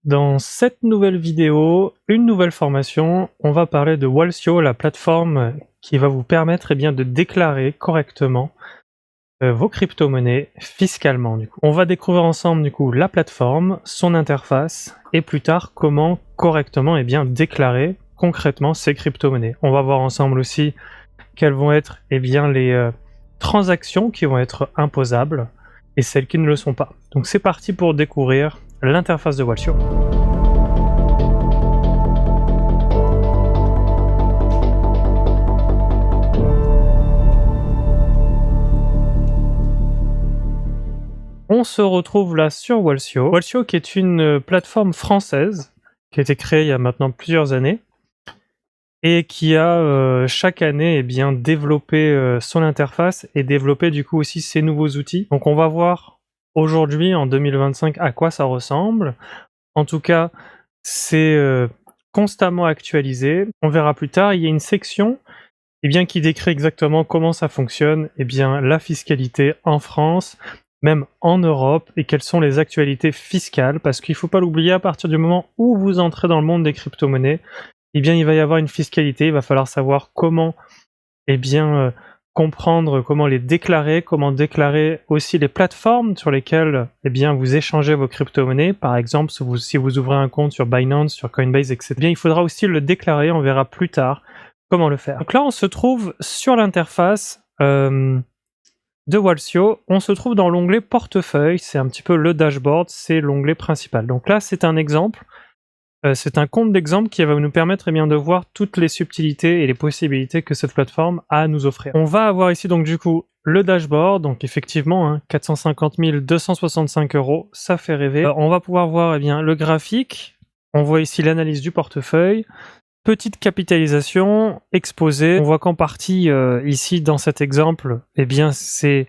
Dans cette nouvelle vidéo, une nouvelle formation, on va parler de Walsio, la plateforme qui va vous permettre de déclarer correctement vos crypto-monnaies fiscalement. On va découvrir ensemble la plateforme, son interface et plus tard comment correctement déclarer concrètement ces crypto-monnaies. On va voir ensemble aussi quelles vont être les transactions qui vont être imposables et celles qui ne le sont pas. Donc c'est parti pour découvrir l'interface de Walsio. On se retrouve là sur Walsio. Walsio qui est une plateforme française qui a été créée il y a maintenant plusieurs années et qui a chaque année développé son interface et développé du coup aussi ses nouveaux outils. Donc on va voir aujourd'hui en 2025 à quoi ça ressemble. En tout cas, c'est constamment actualisé. On verra plus tard, il y a une section qui décrit exactement comment ça fonctionne, la fiscalité en France, même en Europe, et quelles sont les actualités fiscales, parce qu'il ne faut pas l'oublier, à partir du moment où vous entrez dans le monde des crypto-monnaies, il va y avoir une fiscalité, il va falloir savoir comment comprendre comment les déclarer, comment déclarer aussi les plateformes sur lesquelles vous échangez vos crypto-monnaies. Par exemple, si vous ouvrez un compte sur Binance, sur Coinbase, etc., il faudra aussi le déclarer, on verra plus tard comment le faire. Donc là, on se trouve sur l'interface de Walsio, on se trouve dans l'onglet portefeuille, c'est un petit peu le dashboard, c'est l'onglet principal. Donc là, c'est un exemple. C'est un compte d'exemple qui va nous permettre de voir toutes les subtilités et les possibilités que cette plateforme a à nous offrir. On va avoir ici donc du coup le dashboard, donc effectivement 450 265 €, ça fait rêver. On va pouvoir voir le graphique, on voit ici l'analyse du portefeuille, petite capitalisation, exposée. On voit qu'en partie ici dans cet exemple, c'est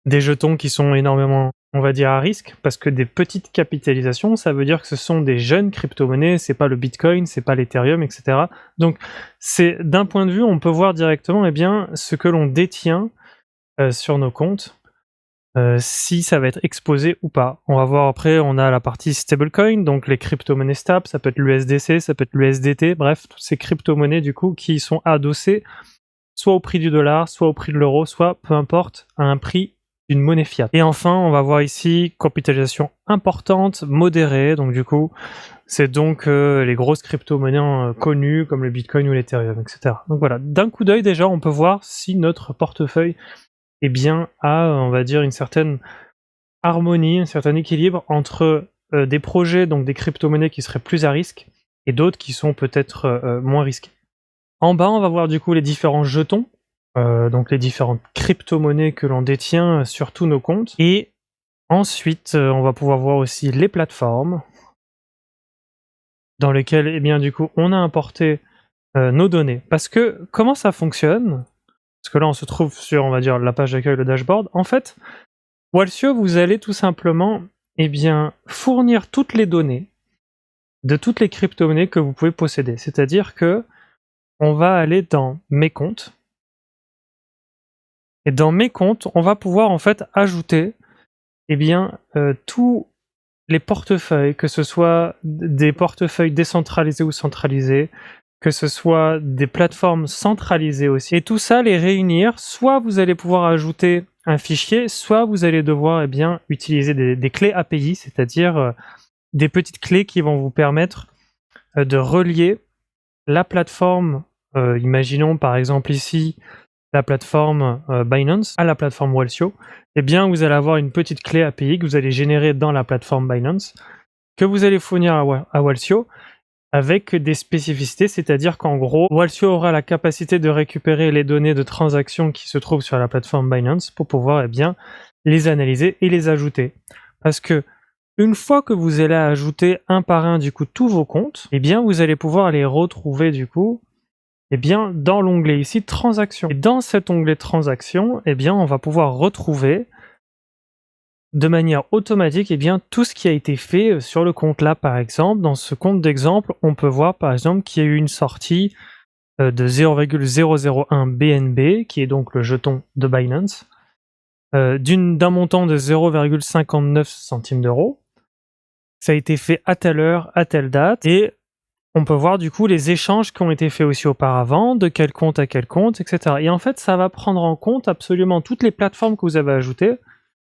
des jetons qui sont énormément, on va dire, à risque, parce que des petites capitalisations, ça veut dire que ce sont des jeunes crypto-monnaies, c'est pas le Bitcoin, c'est pas l'Ethereum, etc. Donc, c'est d'un point de vue, on peut voir directement ce que l'on détient sur nos comptes, si ça va être exposé ou pas. On va voir après, on a la partie stablecoin, donc les crypto-monnaies stables, ça peut être l'USDC, ça peut être l'USDT, bref, toutes ces crypto-monnaies du coup qui sont adossées soit au prix du dollar, soit au prix de l'euro, soit, peu importe, à un prix d'une monnaie fiat. Et enfin, on va voir ici capitalisation importante, modérée, donc du coup, c'est donc les grosses crypto-monnaies connues comme le Bitcoin ou l'Ethereum, etc. Donc voilà, d'un coup d'œil déjà, on peut voir si notre portefeuille a, on va dire, une certaine harmonie, un certain équilibre entre des projets, donc des crypto-monnaies qui seraient plus à risque, et d'autres qui sont peut-être moins risquées. En bas, on va voir du coup les différents jetons, donc les différentes crypto-monnaies que l'on détient sur tous nos comptes. Et ensuite, on va pouvoir voir aussi les plateformes dans lesquelles du coup on a importé nos données. Parce que comment ça fonctionne? Parce que là on se trouve sur, on va dire, la page d'accueil, le dashboard. En fait, Walsio, vous allez tout simplement fournir toutes les données de toutes les crypto-monnaies que vous pouvez posséder. C'est-à-dire que on va aller dans mes comptes. Et dans mes comptes, on va pouvoir en fait ajouter tous les portefeuilles, que ce soit des portefeuilles décentralisés ou centralisés, que ce soit des plateformes centralisées aussi. Et tout ça, les réunir, soit vous allez pouvoir ajouter un fichier, soit vous allez devoir utiliser des clés API, c'est-à-dire des petites clés qui vont vous permettre de relier la plateforme, imaginons par exemple ici la plateforme Binance à la plateforme Walsio, vous allez avoir une petite clé API que vous allez générer dans la plateforme Binance, que vous allez fournir à Walsio avec des spécificités, c'est-à-dire qu'en gros, Walsio aura la capacité de récupérer les données de transactions qui se trouvent sur la plateforme Binance pour pouvoir les analyser et les ajouter. Parce que une fois que vous allez ajouter un par un du coup tous vos comptes, vous allez pouvoir les retrouver du coup dans l'onglet ici transactions. Et dans cet onglet transactions, on va pouvoir retrouver de manière automatique tout ce qui a été fait sur le compte là. Par exemple, dans ce compte d'exemple, on peut voir par exemple qu'il y a eu une sortie de 0,001 BNB, qui est donc le jeton de Binance, d'un montant de 0,59 centimes d'euros. ça a été fait à telle heure, à telle date, et on peut voir du coup les échanges qui ont été faits aussi auparavant, de quel compte à quel compte, etc. Et en fait, ça va prendre en compte absolument toutes les plateformes que vous avez ajoutées,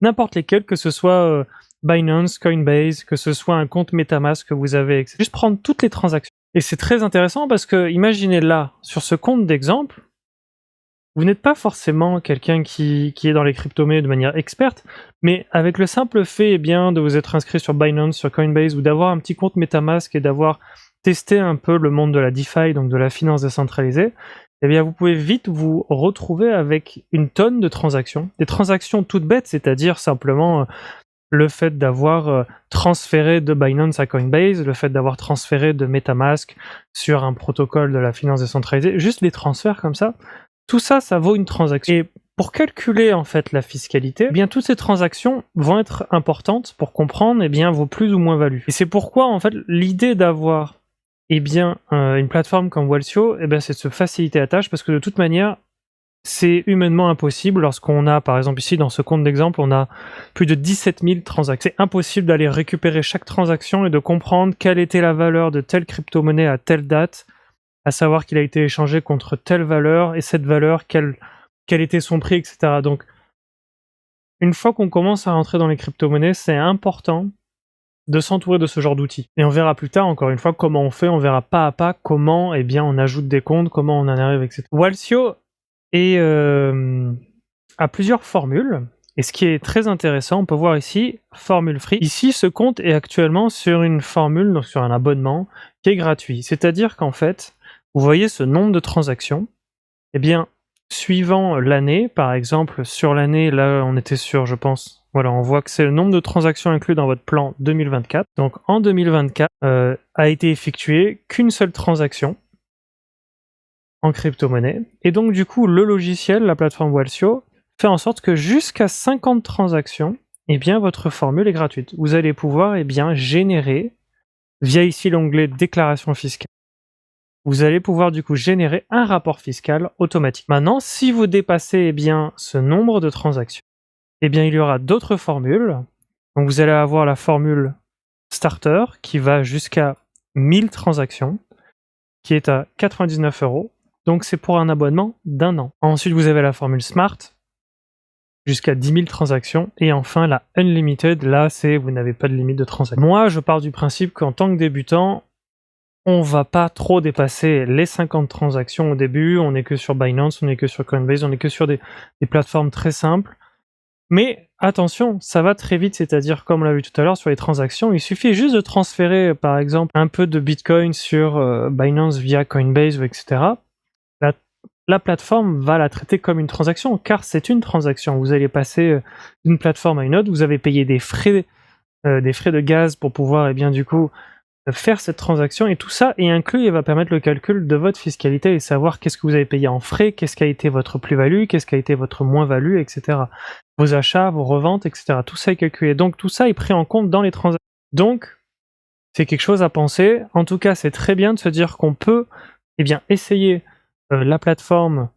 n'importe lesquelles, que ce soit Binance, Coinbase, que ce soit un compte MetaMask que vous avez, etc. Juste prendre toutes les transactions. Et c'est très intéressant parce que, imaginez là, sur ce compte d'exemple, vous n'êtes pas forcément quelqu'un qui est dans les crypto-monnaies de manière experte, mais avec le simple fait eh bien, de vous être inscrit sur Binance, sur Coinbase, ou d'avoir un petit compte MetaMask et d'avoir testé un peu le monde de la DeFi, donc de la finance décentralisée, eh bien, vous pouvez vite vous retrouver avec une tonne de transactions. Des transactions toutes bêtes, c'est-à-dire simplement le fait d'avoir transféré de Binance à Coinbase, le fait d'avoir transféré de MetaMask sur un protocole de la finance décentralisée, juste les transferts comme ça. Tout ça, ça vaut une transaction. Et pour calculer en fait la fiscalité, eh bien toutes ces transactions vont être importantes pour comprendre eh bien vos plus ou moins values. Et c'est pourquoi en fait l'idée d'avoir eh bien une plateforme comme Walsio, eh bien c'est de se faciliter la tâche parce que de toute manière c'est humainement impossible lorsqu'on a, par exemple ici dans ce compte d'exemple, on a plus de 17 000 transactions. C'est impossible d'aller récupérer chaque transaction et de comprendre quelle était la valeur de telle crypto-monnaie à telle date, à savoir qu'il a été échangé contre telle valeur, et cette valeur, quel était son prix, etc. Donc, une fois qu'on commence à rentrer dans les crypto-monnaies, c'est important de s'entourer de ce genre d'outils. Et on verra plus tard, encore une fois, comment on fait, on verra pas à pas comment eh bien, on ajoute des comptes, comment on en arrive, etc. Walsio a plusieurs formules, et ce qui est très intéressant, on peut voir ici, formule free. Ici, ce compte est actuellement sur une formule, donc sur un abonnement, qui est gratuit. C'est-à-dire qu'en fait, vous voyez ce nombre de transactions, eh bien, suivant l'année, par exemple, sur l'année, là, on était sur, je pense, voilà, on voit que c'est le nombre de transactions inclus dans votre plan 2024. Donc, en 2024, a été effectuée qu'une seule transaction en crypto-monnaie. Et donc, du coup, le logiciel, la plateforme Walsio, fait en sorte que jusqu'à 50 transactions, eh bien, votre formule est gratuite. Vous allez pouvoir, eh bien, générer, via ici l'onglet déclaration fiscale, vous allez pouvoir du coup générer un rapport fiscal automatique. Maintenant, si vous dépassez eh bien, ce nombre de transactions, eh bien, il y aura d'autres formules. Donc vous allez avoir la formule Starter qui va jusqu'à 1000 transactions, qui est à 99 €. Donc c'est pour un abonnement d'1 an. Ensuite, vous avez la formule Smart, jusqu'à 10 000 transactions. Et enfin, la Unlimited, là, c'est vous n'avez pas de limite de transactions. Moi, je pars du principe qu'en tant que débutant, on va pas trop dépasser les 50 transactions au début, on n'est que sur Binance, on n'est que sur Coinbase, on n'est que sur des plateformes très simples. Mais attention, ça va très vite, c'est-à-dire comme on l'a vu tout à l'heure sur les transactions, il suffit juste de transférer par exemple un peu de Bitcoin sur Binance via Coinbase, etc. La plateforme va la traiter comme une transaction, car c'est une transaction. Vous allez passer d'une plateforme à une autre, vous avez payé des frais de gaz pour pouvoir, eh bien, du coup, faire cette transaction, et tout ça est inclus et va permettre le calcul de votre fiscalité et savoir qu'est-ce que vous avez payé en frais, qu'est-ce qui a été votre plus-value, qu'est-ce qui a été votre moins-value, etc. Vos achats, vos reventes, etc. Tout ça est calculé. Donc tout ça est pris en compte dans les transactions. Donc c'est quelque chose à penser. En tout cas, c'est très bien de se dire qu'on peut eh bien, essayer la plateforme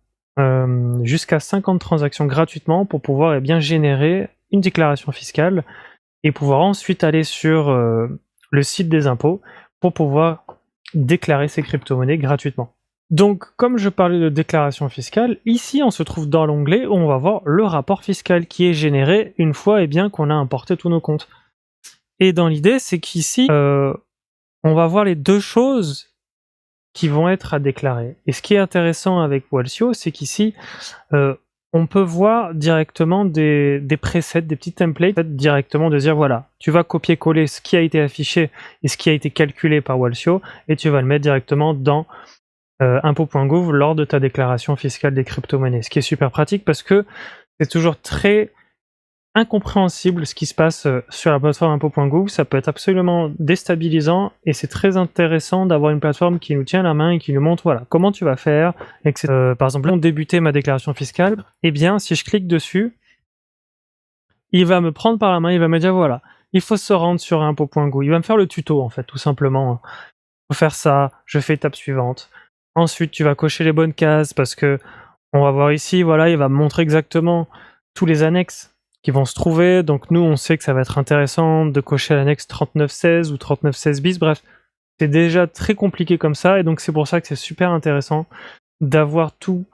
jusqu'à 50 transactions gratuitement pour pouvoir eh bien, générer une déclaration fiscale et pouvoir ensuite aller sur le site des impôts pour pouvoir déclarer ses crypto-monnaies gratuitement. Donc, comme je parlais de déclaration fiscale, ici on se trouve dans l'onglet où on va voir le rapport fiscal qui est généré une fois eh bien, qu'on a importé tous nos comptes. Et dans l'idée, c'est qu'ici, on va voir les deux choses qui vont être à déclarer. Et ce qui est intéressant avec Walsio, c'est qu'ici, on peut voir directement des presets, des petits templates, directement de dire voilà, tu vas copier-coller ce qui a été affiché et ce qui a été calculé par Walsio, et tu vas le mettre directement dans impôts.gouv lors de ta déclaration fiscale des crypto-monnaies. Ce qui est super pratique parce que c'est toujours très incompréhensible ce qui se passe sur la plateforme impôts.gouv, ça peut être absolument déstabilisant et c'est très intéressant d'avoir une plateforme qui nous tient la main et qui nous montre voilà comment tu vas faire, etc. Par exemple, pour débuter ma déclaration fiscale, eh bien si je clique dessus, il va me prendre par la main, il va me dire voilà, il faut se rendre sur impôts.gouv, il va me faire le tuto en fait, tout simplement. Il faut faire ça, je fais étape suivante. Ensuite, tu vas cocher les bonnes cases parce que on va voir ici, voilà, il va me montrer exactement tous les annexes qui vont se trouver. Donc nous, on sait que ça va être intéressant de cocher l'annexe 3916 ou 3916 bis. Bref, c'est déjà très compliqué comme ça, et donc c'est pour ça que c'est super intéressant d'avoir tout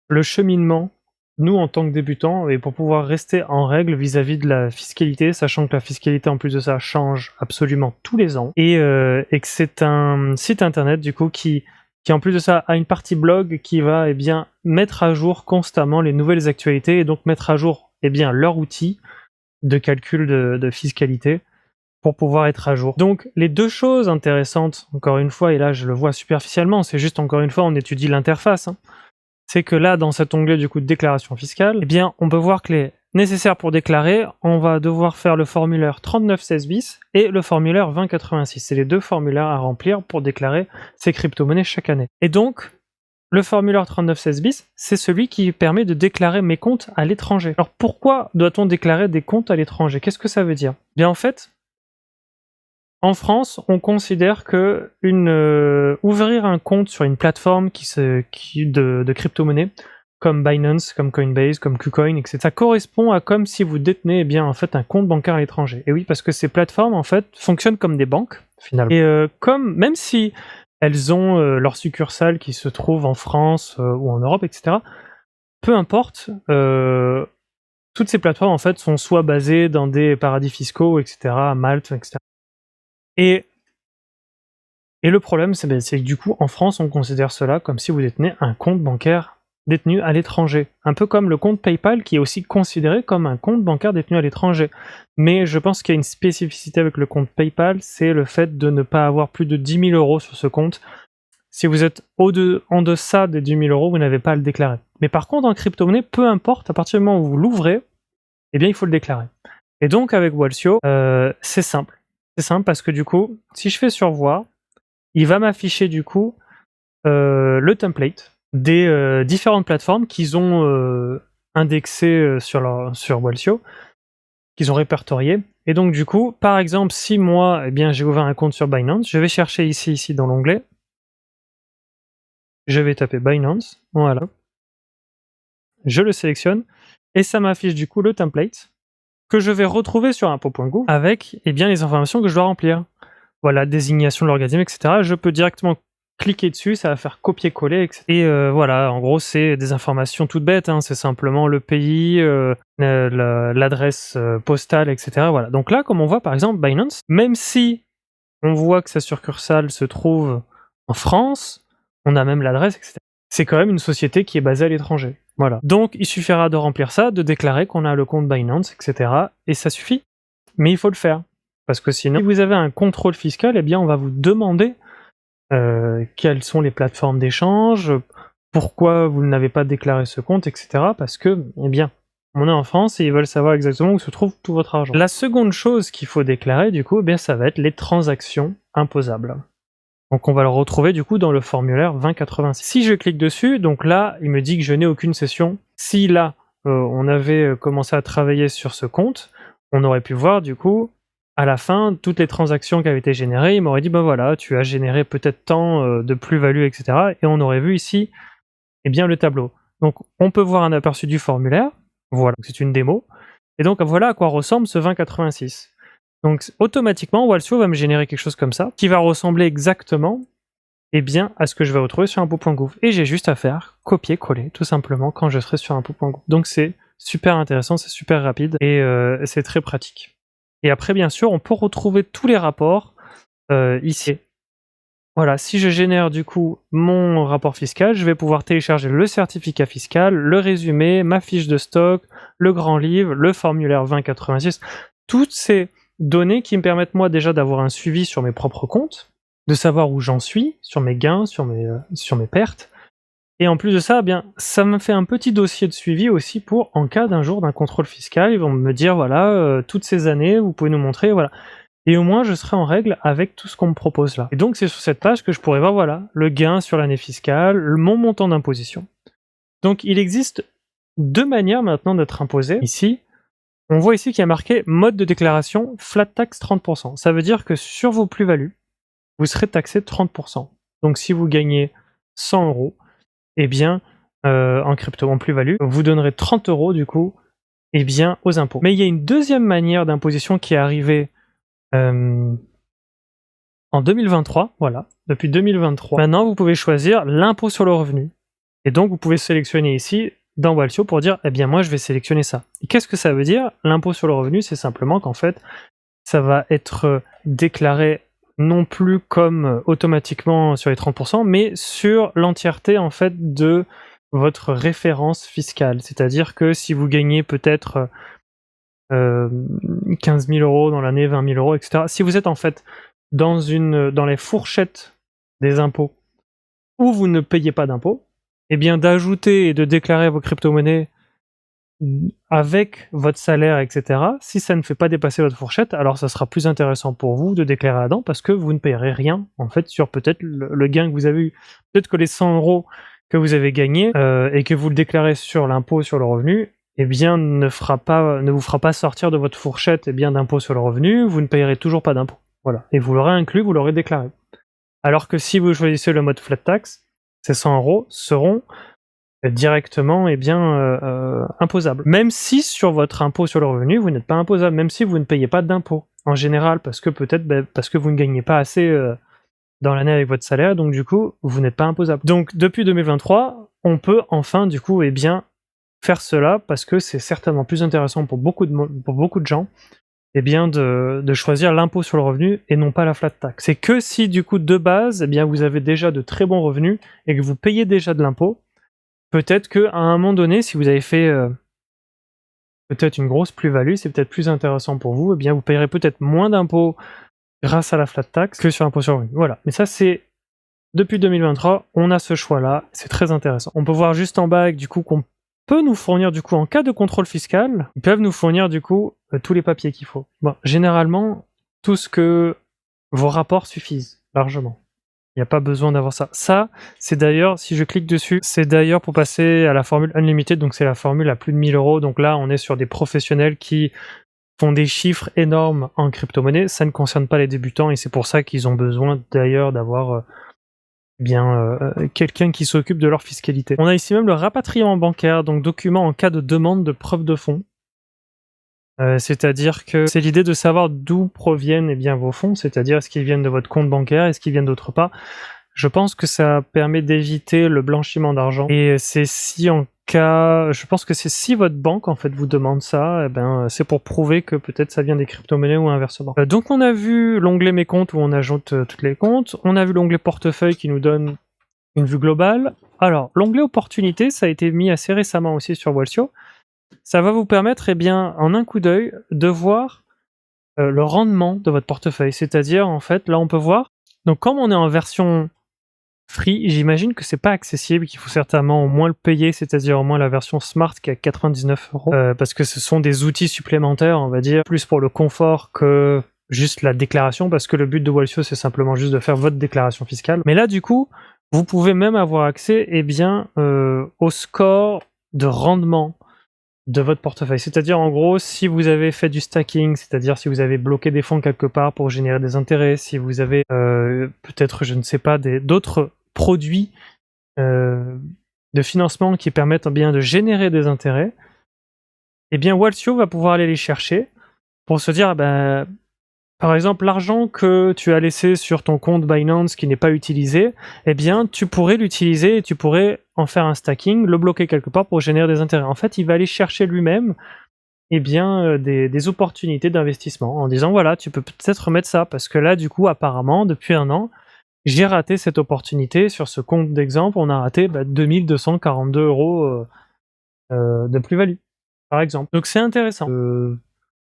le cheminement, nous en tant que débutants, et pour pouvoir rester en règle vis-à-vis de la fiscalité, sachant que la fiscalité en plus de ça change absolument tous les ans, et que c'est un site internet du coup qui en plus de ça a une partie blog qui va mettre à jour constamment les nouvelles actualités, et donc mettre à jour leur outil de calcul de fiscalité pour pouvoir être à jour. Donc les deux choses intéressantes, encore une fois, et là je le vois superficiellement, c'est juste encore une fois on étudie l'interface, hein, c'est que là dans cet onglet du coup de déclaration fiscale, on peut voir que les nécessaires pour déclarer, on va devoir faire le formulaire 3916 bis et le formulaire 2086. C'est les deux formulaires à remplir pour déclarer ces crypto-monnaies chaque année. Et donc, le formulaire 3916 bis, c'est celui qui permet de déclarer mes comptes à l'étranger. Alors pourquoi doit-on déclarer des comptes à l'étranger? Qu'est-ce que ça veut dire? Bien en fait, en France, on considère que ouvrir un compte sur une plateforme de crypto-monnaie, comme Binance, comme Coinbase, comme KuCoin, etc., ça correspond à comme si vous détenez en fait un compte bancaire à l'étranger. Et oui, parce que ces plateformes en fait fonctionnent comme des banques finalement. Et même si elles ont leur succursale qui se trouve en France ou en Europe, etc., peu importe. Toutes ces plateformes en fait sont soit basées dans des paradis fiscaux, etc., à Malte, etc. Et le problème, c'est que du coup, en France, on considère cela comme si vous détenez un compte bancaire détenu à l'étranger. Un peu comme le compte PayPal, qui est aussi considéré comme un compte bancaire détenu à l'étranger. Mais je pense qu'il y a une spécificité avec le compte PayPal, c'est le fait de ne pas avoir plus de 10 000 € sur ce compte. Si vous êtes en deçà des 10 000 €, vous n'avez pas à le déclarer. Mais par contre, en crypto-monnaie, peu importe, à partir du moment où vous l'ouvrez, il faut le déclarer. Et donc, avec Walsio, c'est simple. C'est simple parce que du coup, si je fais survoir, il va m'afficher du coup le template des différentes plateformes qu'ils ont indexées sur Walsio, qu'ils ont répertoriées. Et donc du coup, par exemple, si moi, j'ai ouvert un compte sur Binance, je vais chercher ici dans l'onglet, je vais taper Binance, voilà, je le sélectionne, et ça m'affiche du coup le template que je vais retrouver sur impôt.gouv avec les informations que je dois remplir. Voilà, désignation de l'organisme, etc. Je peux directement cliquer dessus, ça va faire copier-coller, etc. Et voilà, en gros, c'est des informations toutes bêtes, hein, c'est simplement le pays, l'adresse postale, etc. Voilà. Donc là, comme on voit par exemple Binance, même si on voit que sa succursale se trouve en France, on a même l'adresse, etc. C'est quand même une société qui est basée à l'étranger. Voilà. Donc il suffira de remplir ça, de déclarer qu'on a le compte Binance, etc. Et ça suffit. Mais il faut le faire. Parce que sinon, si vous avez un contrôle fiscal, on va vous demander quelles sont les plateformes d'échange, pourquoi vous n'avez pas déclaré ce compte, etc. Parce que, on est en France et ils veulent savoir exactement où se trouve tout votre argent. La seconde chose qu'il faut déclarer, du coup, ça va être les transactions imposables. Donc on va le retrouver du coup dans le formulaire 2086. Si je clique dessus, donc là, il me dit que je n'ai aucune session. Si là, on avait commencé à travailler sur ce compte, on aurait pu voir du coup, à la fin, toutes les transactions qui avaient été générées, il m'aurait dit, voilà, tu as généré peut-être tant de plus-value, etc. Et on aurait vu ici, le tableau. Donc on peut voir un aperçu du formulaire, voilà, c'est une démo. Et donc voilà à quoi ressemble ce 2086. Donc automatiquement, Walsio va me générer quelque chose comme ça, qui va ressembler exactement à ce que je vais retrouver sur impôt.gouv. Et j'ai juste à faire copier-coller, tout simplement, quand je serai sur impôt.gouv. Donc c'est super intéressant, c'est super rapide, et c'est très pratique. Et après, bien sûr, on peut retrouver tous les rapports ici. Voilà, si je génère du coup mon rapport fiscal, je vais pouvoir télécharger le certificat fiscal, le résumé, ma fiche de stock, le grand livre, le formulaire 2086, toutes ces données qui me permettent moi déjà d'avoir un suivi sur mes propres comptes, de savoir où j'en suis, sur mes gains, sur mes pertes. Et en plus de ça, ça me fait un petit dossier de suivi aussi pour, en cas d'un jour d'un contrôle fiscal, ils vont me dire, voilà, toutes ces années, vous pouvez nous montrer, voilà. Et au moins, je serai en règle avec tout ce qu'on me propose là. Et donc, c'est sur cette page que je pourrais voir, voilà, le gain sur l'année fiscale, mon montant d'imposition. Donc, il existe deux manières maintenant d'être imposé. Ici, on voit ici qu'il y a marqué mode de déclaration flat tax 30%. Ça veut dire que sur vos plus-values, vous serez taxé 30%. Donc, si vous gagnez 100 €, en crypto, en plus-value, vous donnerez 30 € du coup eh bien, aux impôts. Mais il y a une deuxième manière d'imposition qui est arrivée en 2023, voilà, depuis 2023. Maintenant, vous pouvez choisir l'impôt sur le revenu. Et donc, vous pouvez sélectionner ici, dans Walsio, pour dire, eh bien, moi, je vais sélectionner ça. Et qu'est-ce que ça veut dire? L'impôt sur le revenu, c'est simplement qu'en fait, ça va être déclaré non plus comme automatiquement sur les 30%, mais sur l'entièreté, en fait, de votre référence fiscale. C'est-à-dire que si vous gagnez peut-être 15 000 euros dans l'année, 20 000 euros, etc. Si vous êtes en fait dans les fourchettes des impôts où vous ne payez pas d'impôts, eh bien d'ajouter et de déclarer vos crypto-monnaies avec votre salaire, etc. Si ça ne fait pas dépasser votre fourchette, alors ça sera plus intéressant pour vous de déclarer là-dedans parce que vous ne payerez rien en fait sur peut-être le gain que vous avez eu. Peut-être que les 100 euros que vous avez gagnés et que vous le déclarez sur l'impôt sur le revenu, eh bien ne vous fera pas sortir de votre fourchette d'impôt sur le revenu, vous ne payerez toujours pas d'impôt. Voilà. Et vous l'aurez inclus, vous l'aurez déclaré. Alors que si vous choisissez le mode flat tax, ces 100 euros seront directement imposables. Même si sur votre impôt sur le revenu, vous n'êtes pas imposable, même si vous ne payez pas d'impôt en général, parce que peut-être parce que vous ne gagnez pas assez dans l'année avec votre salaire, donc du coup, vous n'êtes pas imposable. Donc depuis 2023, on peut enfin du coup faire cela parce que c'est certainement plus intéressant pour beaucoup de gens de choisir l'impôt sur le revenu et non pas la flat tax. C'est que si du coup de base, vous avez déjà de très bons revenus et que vous payez déjà de l'impôt, peut-être qu'à un moment donné, si vous avez fait peut-être une grosse plus-value, c'est peut-être plus intéressant pour vous, vous payerez peut-être moins d'impôts grâce à la flat tax que sur l'impôt sur le revenu. Voilà, mais ça c'est depuis 2023, on a ce choix-là, c'est très intéressant. On peut voir juste en bas du coup qu'on peut nous fournir du coup en cas de contrôle fiscal, ils peuvent nous fournir du coup tous les papiers qu'il faut. Bon, généralement, tout ce que vos rapports suffisent largement. Il n'y a pas besoin d'avoir ça. Ça, c'est d'ailleurs, si je clique dessus, c'est d'ailleurs pour passer à la formule Unlimited, donc c'est la formule à plus de 1000 euros. Donc là, on est sur des professionnels qui font des chiffres énormes en crypto-monnaie. Ça ne concerne pas les débutants et c'est pour ça qu'ils ont besoin d'ailleurs d'avoir quelqu'un qui s'occupe de leur fiscalité. On a ici même le rapatriement bancaire, donc document en cas de demande de preuve de fonds. C'est-à-dire que c'est l'idée de savoir d'où proviennent vos fonds, c'est-à-dire est-ce qu'ils viennent de votre compte bancaire, est-ce qu'ils viennent d'autre part. Je pense que ça permet d'éviter le blanchiment d'argent. Et c'est je pense que c'est si votre banque en fait vous demande ça, c'est pour prouver que peut-être ça vient des crypto-monnaies ou inversement. Donc on a vu l'onglet mes comptes où on ajoute tous les comptes, on a vu l'onglet portefeuille qui nous donne une vue globale. Alors l'onglet opportunité, ça a été mis assez récemment aussi sur Walsio. Ça va vous permettre, en un coup d'œil, de voir le rendement de votre portefeuille. C'est-à-dire, en fait, là, on peut voir. Donc, comme on est en version free, j'imagine que c'est pas accessible, qu'il faut certainement au moins le payer, c'est-à-dire au moins la version Smart qui est à 99 euros, parce que ce sont des outils supplémentaires, on va dire, plus pour le confort que juste la déclaration, parce que le but de Walsio, c'est simplement juste de faire votre déclaration fiscale. Mais là, du coup, vous pouvez même avoir accès au score de rendement de votre portefeuille. C'est-à-dire, en gros, si vous avez fait du stacking, c'est-à-dire si vous avez bloqué des fonds quelque part pour générer des intérêts, si vous avez peut-être, je ne sais pas, d'autres produits de financement qui permettent de générer des intérêts, Walsio va pouvoir aller les chercher pour se dire, par exemple, l'argent que tu as laissé sur ton compte Binance qui n'est pas utilisé, tu pourrais l'utiliser et tu pourrais en faire un stacking, le bloquer quelque part pour générer des intérêts. En fait, il va aller chercher lui-même des opportunités d'investissement en disant voilà, tu peux peut-être remettre ça parce que là, du coup, apparemment, depuis un an, j'ai raté cette opportunité. Sur ce compte d'exemple, on a raté 2242 euros de plus-value, par exemple. Donc c'est intéressant.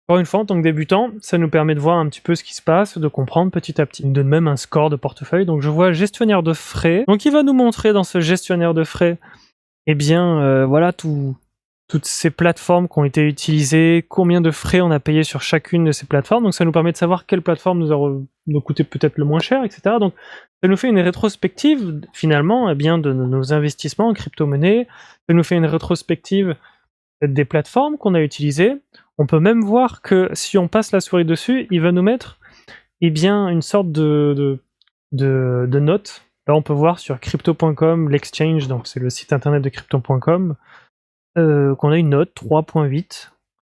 Encore une fois, en tant que débutant, ça nous permet de voir un petit peu ce qui se passe, de comprendre petit à petit. Il nous donne même un score de portefeuille. Donc je vois gestionnaire de frais. Donc il va nous montrer dans ce gestionnaire de frais, voilà, toutes ces plateformes qui ont été utilisées, combien de frais on a payé sur chacune de ces plateformes. Donc ça nous permet de savoir quelle plateforme nous coûté peut-être le moins cher, etc. Donc ça nous fait une rétrospective finalement de nos investissements en crypto-monnaie. Ça nous fait une rétrospective des plateformes qu'on a utilisées. On peut même voir que si on passe la souris dessus, il va nous mettre une sorte de note. Là, on peut voir sur crypto.com, l'exchange, donc c'est le site internet de crypto.com, qu'on a une note 3.8.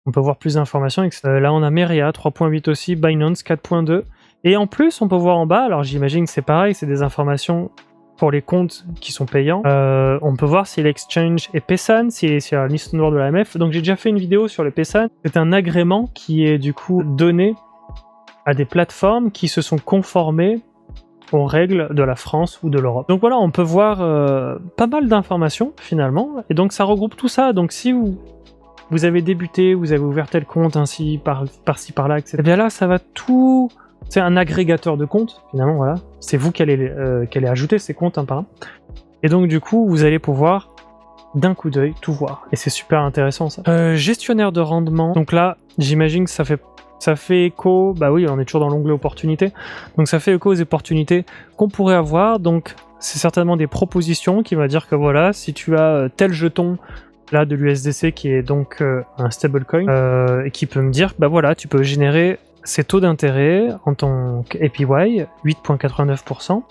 On peut voir plus d'informations. Là, on a Meria 3.8 aussi, Binance 4.2. Et en plus, on peut voir en bas, alors j'imagine que c'est pareil, c'est des informations pour les comptes qui sont payants. On peut voir si l'exchange est PaySan, si c'est sur la liste noire de l'AMF. Donc j'ai déjà fait une vidéo sur le PaySan. C'est un agrément qui est du coup donné à des plateformes qui se sont conformées aux règles de la France ou de l'Europe. Donc voilà, on peut voir pas mal d'informations finalement. Et donc ça regroupe tout ça. Donc si vous avez débuté, vous avez ouvert tel compte ainsi, par-ci, par-là, etc. Et bien là, ça va tout... C'est un agrégateur de comptes, finalement, voilà. C'est vous qui allez ajouter ces comptes un par un. Et donc, du coup, vous allez pouvoir, d'un coup d'œil, tout voir. Et c'est super intéressant, ça. Gestionnaire de rendement. Donc là, j'imagine que ça fait écho... Bah oui, on est toujours dans l'onglet opportunités. Donc ça fait écho aux opportunités qu'on pourrait avoir. Donc, c'est certainement des propositions qui vont dire que voilà, si tu as tel jeton... là de l'USDC qui est donc un stablecoin et qui peut me dire bah voilà, tu peux générer ces taux d'intérêt en tant qu'APY 8.89%.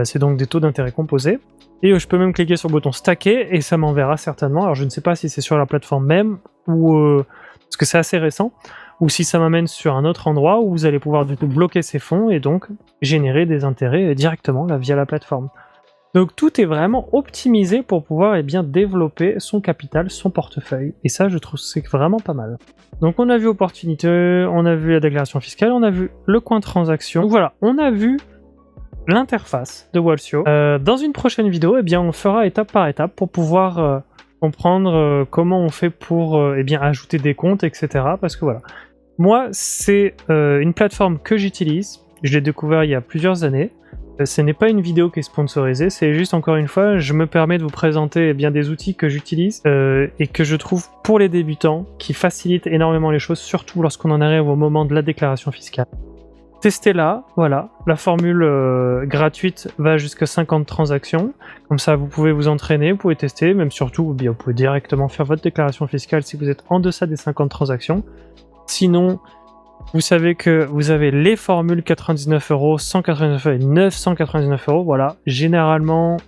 C'est donc des taux d'intérêt composés et je peux même cliquer sur le bouton stacker et ça m'enverra certainement, alors je ne sais pas si c'est sur la plateforme même ou parce que c'est assez récent, ou si ça m'amène sur un autre endroit où vous allez pouvoir du coup bloquer ces fonds et donc générer des intérêts directement là via la plateforme. Donc tout est vraiment optimisé pour pouvoir développer son capital, son portefeuille. Et ça, je trouve que c'est vraiment pas mal. Donc on a vu opportunité, on a vu la déclaration fiscale, on a vu le coin transaction. Donc voilà, on a vu l'interface de Walsio. Dans une prochaine vidéo, on fera étape par étape pour pouvoir comprendre comment on fait pour ajouter des comptes, etc. Parce que voilà, moi, c'est une plateforme que j'utilise. Je l'ai découvert il y a plusieurs années. Ce n'est pas une vidéo qui est sponsorisée, c'est juste encore une fois, je me permets de vous présenter des outils que j'utilise et que je trouve pour les débutants, qui facilitent énormément les choses, surtout lorsqu'on en arrive au moment de la déclaration fiscale. Testez-la, voilà, la formule gratuite va jusqu'à 50 transactions, comme ça vous pouvez vous entraîner, vous pouvez tester, même surtout, vous pouvez directement faire votre déclaration fiscale si vous êtes en deçà des 50 transactions. Sinon, vous savez que vous avez les formules 99 €, 199 € et 999 €. Voilà, généralement,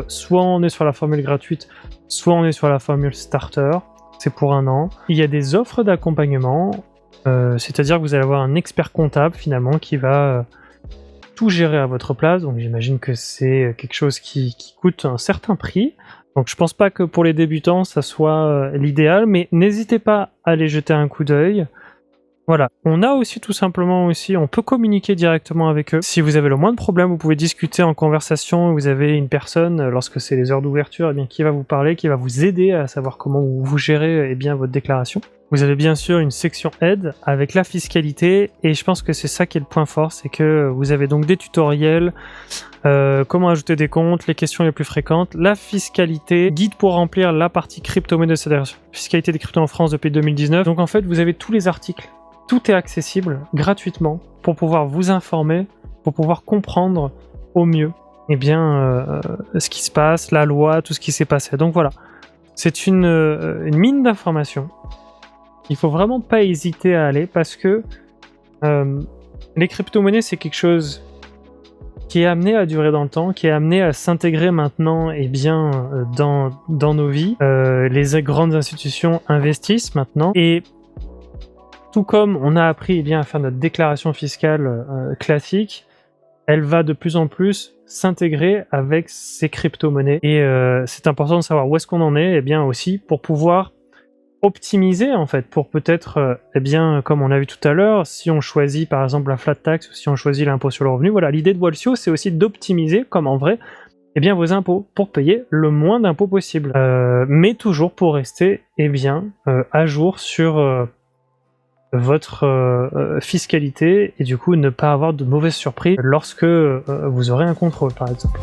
soit on est sur la formule gratuite, soit on est sur la formule starter. C'est pour 1 an. Il y a des offres d'accompagnement, c'est-à-dire que vous allez avoir un expert comptable finalement qui va tout gérer à votre place. Donc j'imagine que c'est quelque chose qui coûte un certain prix. Donc je pense pas que pour les débutants ça soit l'idéal, mais n'hésitez pas à aller jeter un coup d'œil. Voilà, on a aussi tout simplement on peut communiquer directement avec eux. Si vous avez le moindre problème, vous pouvez discuter en conversation, vous avez une personne, lorsque c'est les heures d'ouverture, qui va vous parler, qui va vous aider à savoir comment vous gérez votre déclaration. Vous avez bien sûr une section aide avec la fiscalité, et je pense que c'est ça qui est le point fort, c'est que vous avez donc des tutoriels, comment ajouter des comptes, les questions les plus fréquentes, la fiscalité, guide pour remplir la partie crypto-monnaie, c'est-à-dire fiscalité des cryptos en France depuis 2019. Donc en fait, vous avez tous les articles. Tout est accessible gratuitement pour pouvoir vous informer, pour pouvoir comprendre au mieux ce qui se passe, la loi, tout ce qui s'est passé. Donc voilà, c'est une mine d'informations. Il faut vraiment pas hésiter à aller parce que les crypto-monnaies, c'est quelque chose qui est amené à durer dans le temps, qui est amené à s'intégrer maintenant dans nos vies. Les grandes institutions investissent maintenant et tout comme on a appris à faire notre déclaration fiscale classique, elle va de plus en plus s'intégrer avec ces crypto-monnaies. Et c'est important de savoir où est-ce qu'on en est, aussi pour pouvoir optimiser en fait, pour peut-être, comme on a vu tout à l'heure, si on choisit par exemple la flat tax ou si on choisit l'impôt sur le revenu, voilà, l'idée de Walsio, c'est aussi d'optimiser, comme en vrai, vos impôts pour payer le moins d'impôts possible, mais toujours pour rester à jour sur votre fiscalité et du coup ne pas avoir de mauvaises surprises lorsque vous aurez un contrôle par exemple.